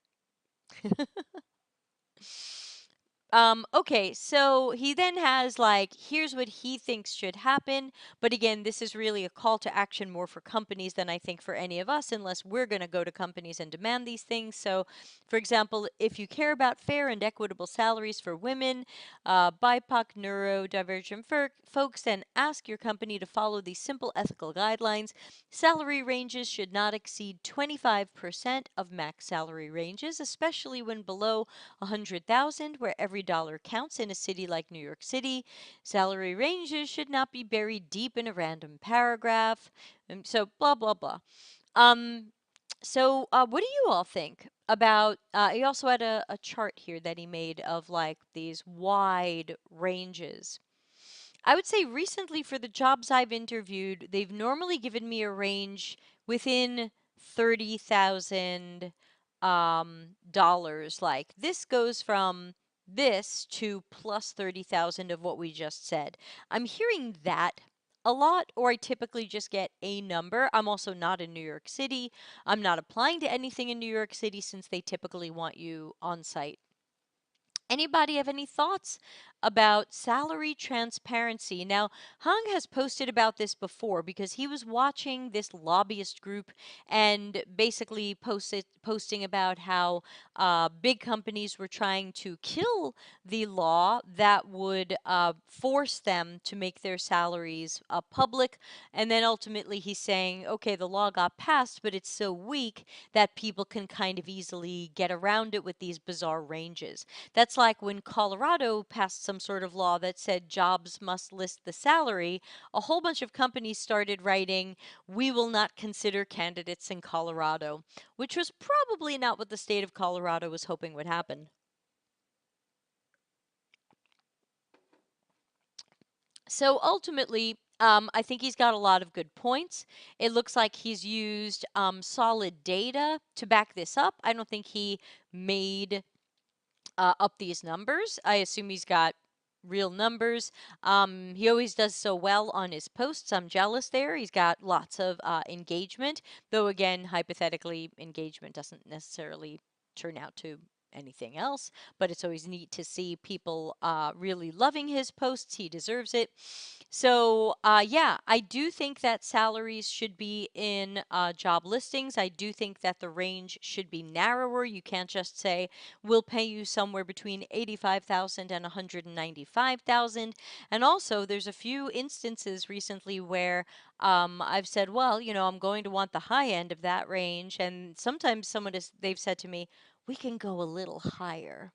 [SPEAKER 1] Okay, so he then has like, here's what he thinks should happen. But again, this is really a call to action more for companies than I think for any of us, unless we're going to go to companies and demand these things. So, for example, if you care about fair and equitable salaries for women, BIPOC, neurodivergent folks, then ask your company to follow these simple ethical guidelines. Salary ranges should not exceed 25% of max salary ranges, especially when below 100,000, where every dollar counts in a city like New York City. Salary ranges should not be buried deep in a random paragraph. And so blah blah blah. Um, what do you all think about? He also had a chart here that he made of like these wide ranges. I would say recently for the jobs I've interviewed, they've normally given me a range within 30,000 dollars. Like this goes from this to plus 30,000 of what we just said. I'm hearing that a lot, or I typically just get a number. I'm also not in New York City. I'm not applying to anything in New York City since they typically want you on site. Anybody have any thoughts about salary transparency. Now, Hung has posted about this before because he was watching this lobbyist group and basically posting about how big companies were trying to kill the law that would force them to make their salaries public. And then ultimately he's saying, okay, the law got passed, but it's so weak that people can kind of easily get around it with these bizarre ranges. That's like when Colorado passed some sort of law that said jobs must list the salary, a whole bunch of companies started writing, we will not consider candidates in Colorado, which was probably not what the state of Colorado was hoping would happen. So ultimately, I think he's got a lot of good points. It looks like he's used solid data to back this up. I don't think he made up these numbers. I assume he's got real numbers. He always does so well on his posts. I'm jealous there. He's got lots of engagement, though, again, hypothetically, engagement doesn't necessarily turn out to anything else, but it's always neat to see people really loving his posts. He deserves it. So, yeah, I do think that salaries should be in job listings. I do think that the range should be narrower. You can't just say, we'll pay you somewhere between 85,000 and 195,000. And also, there's a few instances recently where I've said, well, I'm going to want the high end of that range. And sometimes they've said to me, we can go a little higher.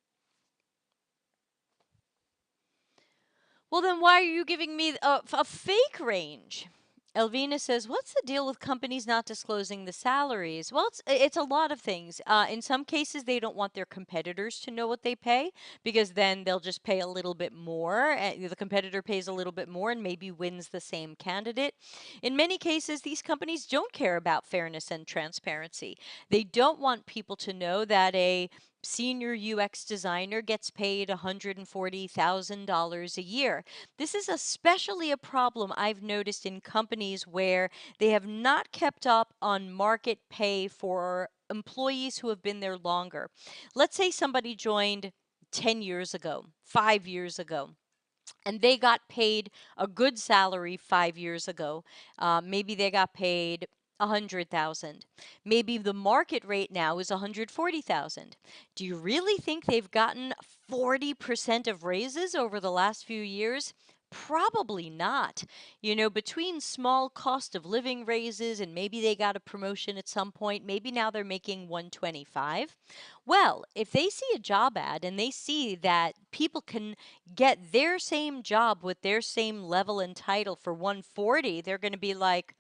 [SPEAKER 1] Well, then why are you giving me a fake range? Elvina says, "What's the deal with companies not disclosing the salaries?" Well, it's a lot of things. In some cases, they don't want their competitors to know what they pay because then they'll just pay a little bit more. The competitor pays a little bit more and maybe wins the same candidate. In many cases, these companies don't care about fairness and transparency. They don't want people to know that a senior UX designer gets paid $140,000 a year. This is especially a problem I've noticed in companies where they have not kept up on market pay for employees who have been there longer. Let's say somebody joined 10 years ago, 5 years ago, and they got paid a good salary 5 years ago. Maybe they got paid 100,000. Maybe the market rate now is 140,000. Do you really think they've gotten 40% of raises over the last few years? Probably not. Between small cost of living raises and maybe they got a promotion at some point, maybe now they're making 125. Well, if they see a job ad and they see that people can get their same job with their same level and title for 140, they're going to be like,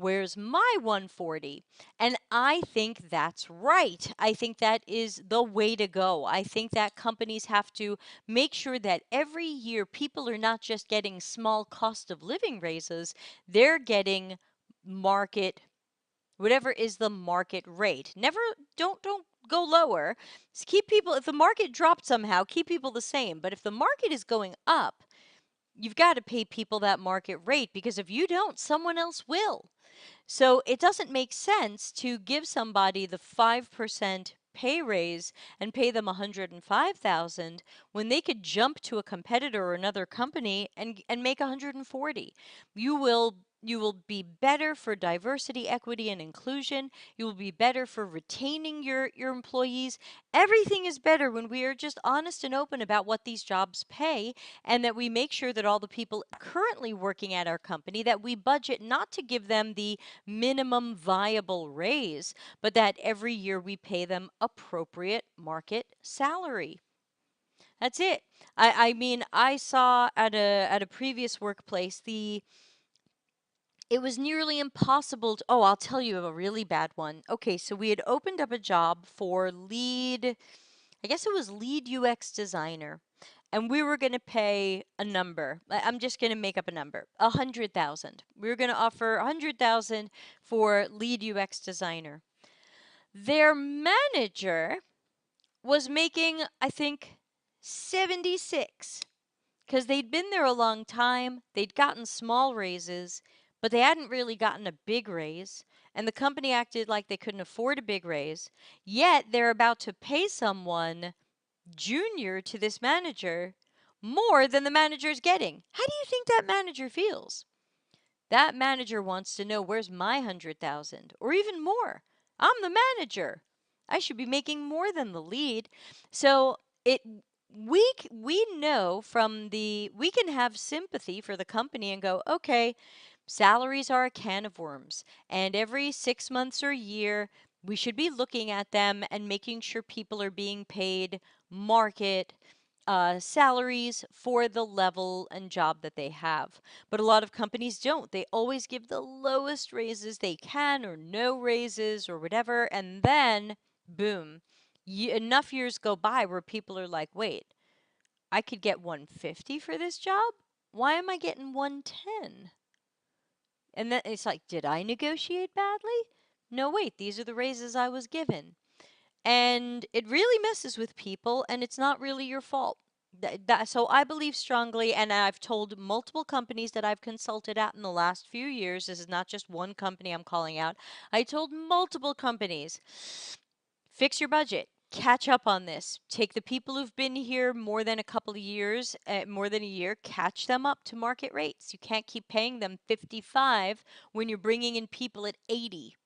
[SPEAKER 1] where's my 140? And I think that's right. I think that is the way to go. I think that companies have to make sure that every year people are not just getting small cost of living raises, they're getting market whatever is the market rate. Never don't go lower. Just keep people if the market dropped somehow, keep people the same. But if the market is going up, you've got to pay people that market rate because if you don't, someone else will. So it doesn't make sense to give somebody the 5% pay raise and pay them 105,000 when they could jump to a competitor or another company and make 140. You will be better for diversity, equity, and inclusion. You will be better for retaining your employees. Everything is better when we are just honest and open about what these jobs pay and that we make sure that all the people currently working at our company that we budget not to give them the minimum viable raise, but that every year we pay them appropriate market salary. That's it. I mean, I saw at a previous workplace it was nearly impossible to, oh, I'll tell you a really bad one. Okay, so we had opened up a job for I guess it was lead UX designer. And we were going to pay a number. I'm just going to make up a number. 100,000. We were going to offer 100,000 for lead UX designer. Their manager was making, I think, 76 because they'd been there a long time. They'd gotten small raises, but they hadn't really gotten a big raise. And the company acted like they couldn't afford a big raise. Yet they're about to pay someone junior to this manager more than the manager's getting. How do you think that manager feels? That manager wants to know, where's my 100,000 or even more? I'm the manager. I should be making more than the lead. So it we know from the we can have sympathy for the company and go, okay, salaries are a can of worms, and every 6 months or a year we should be looking at them and making sure people are being paid market salaries for the level and job that they have. But a lot of companies don't. They always give the lowest raises they can, or no raises, or whatever. And then, boom, enough years go by where people are like, wait, I could get 150 for this job? Why am I getting 110? And then it's like, did I negotiate badly? No, wait, these are the raises I was given. And it really messes with people, and it's not really your fault. So I believe strongly, and I've told multiple companies that I've consulted at in the last few years. This is not just one company I'm calling out. I told multiple companies, fix your budget. Catch up on this. Take the people who've been here more than a couple of years, more than a year, catch them up to market rates. You can't keep paying them 55 when you're bringing in people at 80.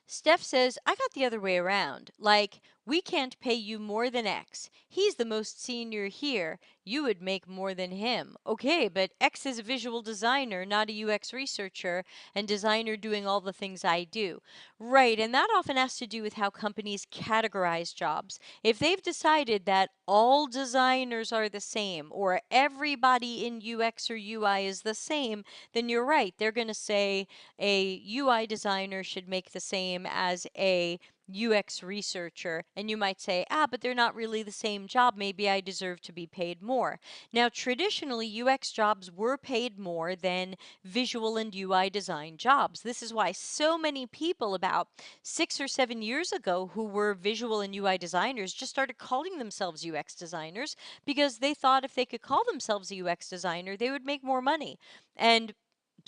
[SPEAKER 1] Steph says, I got the other way around. Like, we can't pay you more than X. He's the most senior here. You would make more than him. Okay, but X is a visual designer, not a UX researcher, and designer doing all the things I do. Right, and that often has to do with how companies categorize jobs. If they've decided that all designers are the same, or everybody in UX or UI is the same, then you're right. They're going to say, a UI designer should make the same as a UX researcher. And you might say, but they're not really the same job. Maybe I deserve to be paid more. Now, traditionally, UX jobs were paid more than visual and UI design jobs. This is why so many people about 6 or 7 years ago who were visual and UI designers just started calling themselves UX designers, because they thought if they could call themselves a UX designer, they would make more money. And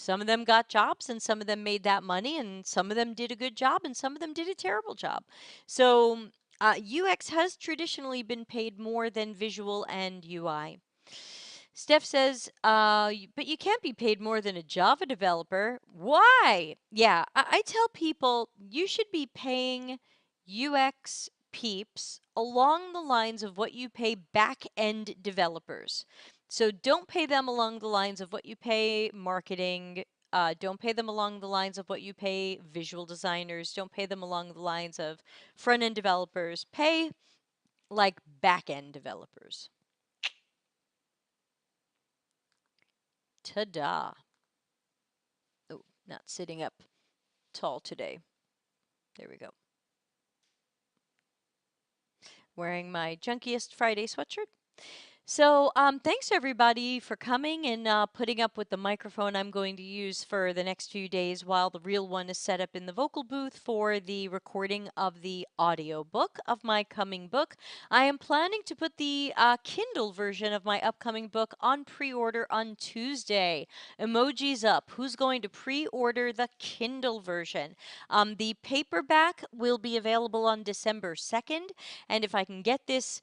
[SPEAKER 1] some of them got jobs, and some of them made that money, and some of them did a good job, and some of them did a terrible job. So UX has traditionally been paid more than visual and UI. Steph says, but you can't be paid more than a Java developer. Why? Yeah, I tell people you should be paying UX peeps along the lines of what you pay back end developers. So don't pay them along the lines of what you pay marketing. Don't pay them along the lines of what you pay visual designers. Don't pay them along the lines of front end developers. Pay like back end developers. Ta-da. Oh, not sitting up tall today. There we go. Wearing my Junkiest Friday sweatshirt. So, thanks everybody for coming and putting up with the microphone I'm going to use for the next few days while the real one is set up in the vocal booth for the recording of the audiobook of my coming book. I am planning to put the Kindle version of my upcoming book on pre-order on Tuesday. Emojis up. Who's going to pre-order the Kindle version? The paperback will be available on December 2nd, and if I can get this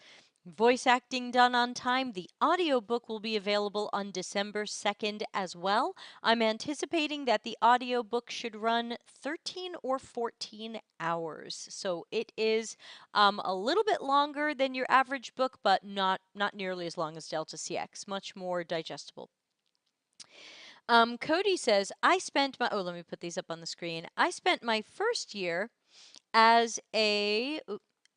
[SPEAKER 1] voice acting done on time, the audiobook will be available on December 2nd as well. I'm anticipating that the audiobook should run 13 or 14 hours. So it is a little bit longer than your average book, but not nearly as long as Delta CX, much more digestible. Cody says, let me put these up on the screen. I spent my first year as a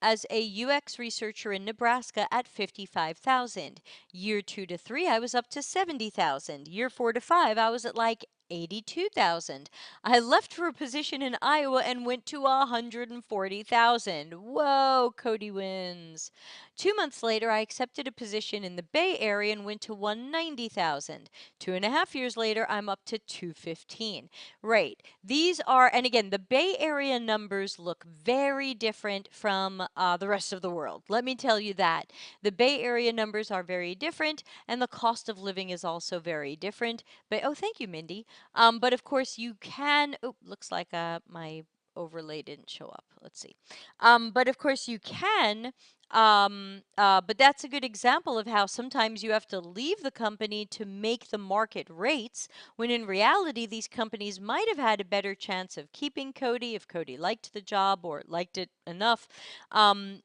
[SPEAKER 1] UX researcher in Nebraska at 55,000. Year 2 to 3, I was up to 70,000. Year 4 to 5, I was at like 82,000. I left for a position in Iowa and went to 140,000. Whoa, Cody wins. 2 months later, I accepted a position in the Bay Area and went to 190,000. 2.5 years later, I'm up to 215. Right. These are, and again, the Bay Area numbers look very different from the rest of the world. Let me tell you that. The Bay Area numbers are very different, and the cost of living is also very different. But, oh, thank you, Mindy. But of course, you can, oh, looks like my overlay didn't show up. Let's see. But of course, you can But that's a good example of how sometimes you have to leave the company to make the market rates, when in reality, these companies might have had a better chance of keeping Cody if Cody liked the job or liked it enough.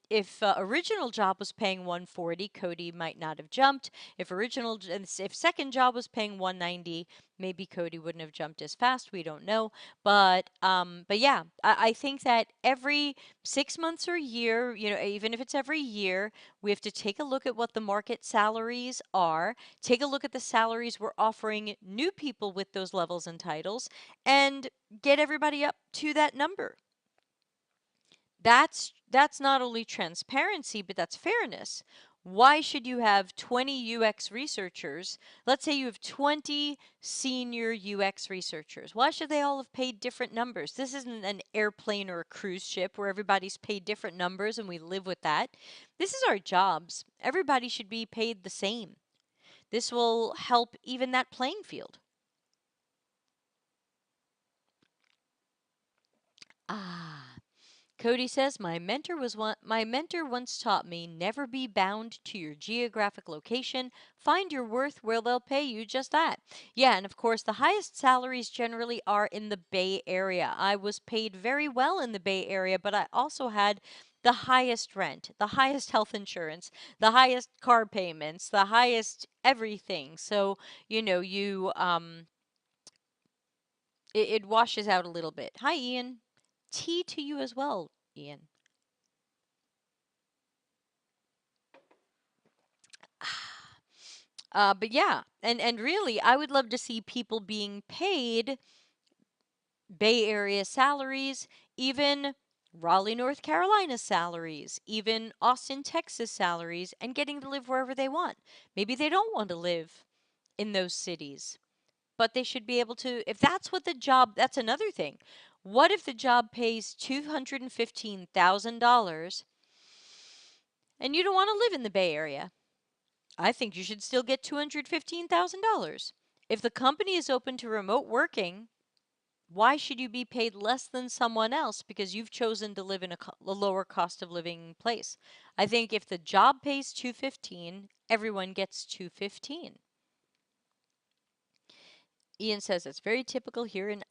[SPEAKER 1] If original job was paying 140, Cody might not have jumped. If second job was paying 190, maybe Cody wouldn't have jumped as fast. We don't know. But yeah, I think that every 6 months or a year, even if it's every year, we have to take a look at what the market salaries are, take a look at the salaries we're offering new people with those levels and titles, and get everybody up to that number. That's not only transparency, but that's fairness. Why should you have 20 UX researchers? Let's say you have 20 senior UX researchers. Why should they all have paid different numbers? This isn't an airplane or a cruise ship where everybody's paid different numbers and we live with that. This is our jobs. Everybody should be paid the same. This will help even that playing field. Ah. Cody says, my mentor once taught me, never be bound to your geographic location. Find your worth where they'll pay you just that. Yeah, and of course, the highest salaries generally are in the Bay Area. I was paid very well in the Bay Area, but I also had the highest rent, the highest health insurance, the highest car payments, the highest everything. So, it washes out a little bit. Hi, Ian. Tea to you as well, Ian. But yeah, and really, I would love to see people being paid Bay Area salaries, even Raleigh, North Carolina salaries, even Austin, Texas salaries, and getting to live wherever they want. Maybe they don't want to live in those cities, but they should be able to. If that's what the job, that's another thing. What if the job pays $215,000 and you don't want to live in the Bay Area? I think you should still get $215,000. If the company is open to remote working, why should you be paid less than someone else because you've chosen to live in a lower cost of living place? I think if the job pays 215, everyone gets 215. Ian says it's very typical here in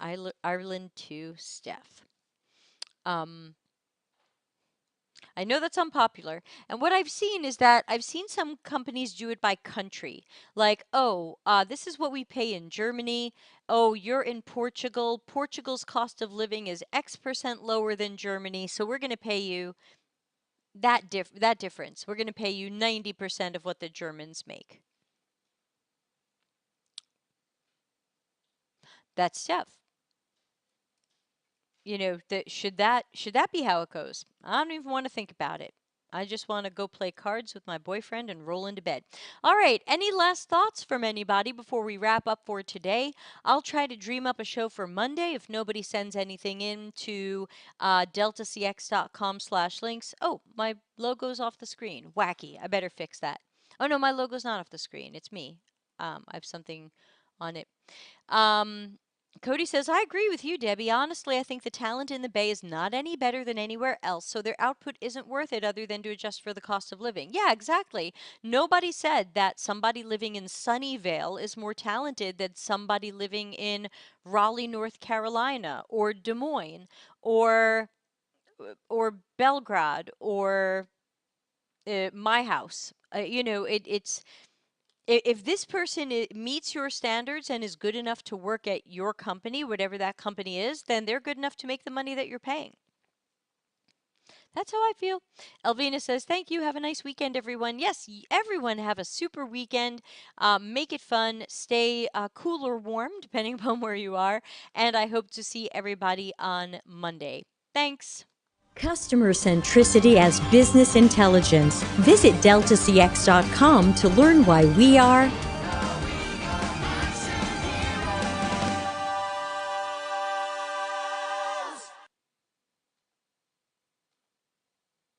[SPEAKER 1] Ireland too, Steph. I know that's unpopular. And what I've seen is that I've seen some companies do it by country. Like, oh, this is what we pay in Germany. Oh, you're in Portugal. Portugal's cost of living is X% lower than Germany. So we're going to pay you that difference. We're going to pay you 90% of what the Germans make. That's Steph. Should that be how it goes? I don't even want to think about it. I just want to go play cards with my boyfriend and roll into bed. All right, any last thoughts from anybody before we wrap up for today? I'll try to dream up a show for Monday if nobody sends anything in to deltacx.com/links. Oh, my logo's off the screen. Wacky. I better fix that. Oh no, my logo's not off the screen. It's me. I have something on it. Cody says, I agree with you, Debbie. Honestly, I think the talent in the Bay is not any better than anywhere else, so their output isn't worth it other than to adjust for the cost of living. Yeah, exactly. Nobody said that somebody living in Sunnyvale is more talented than somebody living in Raleigh, North Carolina, or Des Moines, or Belgrade, or my house. It's if this person meets your standards and is good enough to work at your company, whatever that company is, then they're good enough to make the money that you're paying. That's how I feel. Elvina says, thank you. Have a nice weekend, everyone. Yes, everyone have a super weekend. Make it fun. Stay cool or warm, depending upon where you are. And I hope to see everybody on Monday. Thanks.
[SPEAKER 2] Customer centricity as business intelligence. Visit deltacx.com to learn why we are